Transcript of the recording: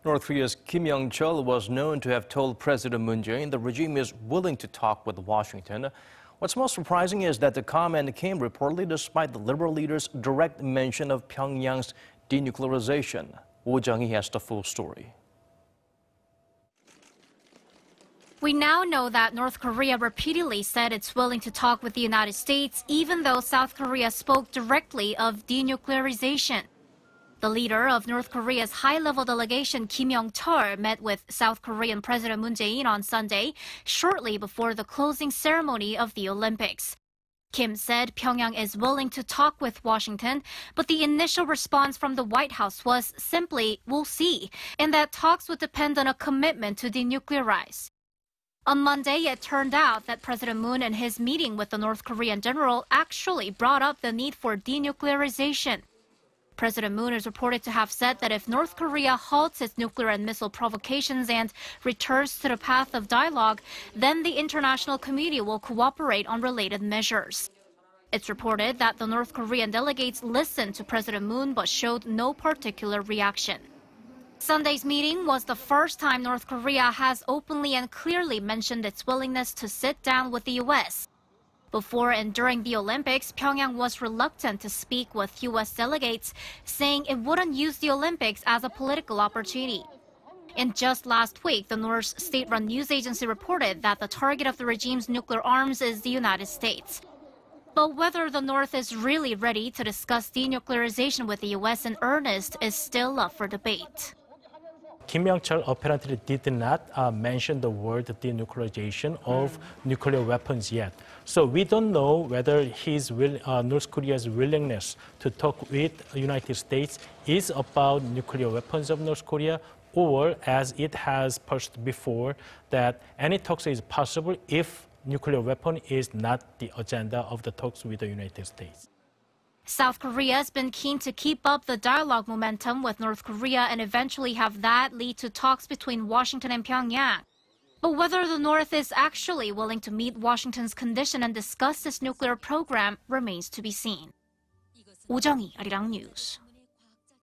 North Korea's Yong-chol was known to have told President Moon Jae-in the regime is willing to talk with Washington. What's most surprising is that the comment came reportedly despite the liberal leader's direct mention of Pyongyang's denuclearization. Jung-hee has the full story. We now know that North Korea repeatedly said it's willing to talk with the United States, even though South Korea spoke directly of denuclearization. The leader of North Korea's high-level delegation, Yong-chol, met with South Korean President Moon Jae-in on Sunday, shortly before the closing ceremony of the Olympics. Kim said Pyongyang is willing to talk with Washington, but the initial response from the White House was simply, "We'll see," and that talks would depend on a commitment to denuclearize. On Monday, it turned out that President Moon in his meeting with the North Korean general actually brought up the need for denuclearization. President Moon is reported to have said that if North Korea halts its nuclear and missile provocations and returns to the path of dialogue, then the international community will cooperate on related measures. It's reported that the North Korean delegates listened to President Moon but showed no particular reaction. Sunday's meeting was the first time North Korea has openly and clearly mentioned its willingness to sit down with the U.S. Before and during the Olympics, Pyongyang was reluctant to speak with U.S. delegates, saying it wouldn't use the Olympics as a political opportunity. And just last week, the North's state-run news agency reported that the target of the regime's nuclear arms is the United States. But whether the North is really ready to discuss denuclearization with the U.S. in earnest is still up for debate. Yong-chol apparently did not mention the word denuclearization of nuclear weapons yet. So we don't know whether North Korea's willingness to talk with the United States is about nuclear weapons of North Korea, or as it has pushed before, that any talks is possible if nuclear weapon is not the agenda of the talks with the United States. South Korea has been keen to keep up the dialogue momentum with North Korea and eventually have that lead to talks between Washington and Pyongyang. But whether the North is actually willing to meet Washington's condition and discuss this nuclear program remains to be seen. Jung-hee, Arirang News.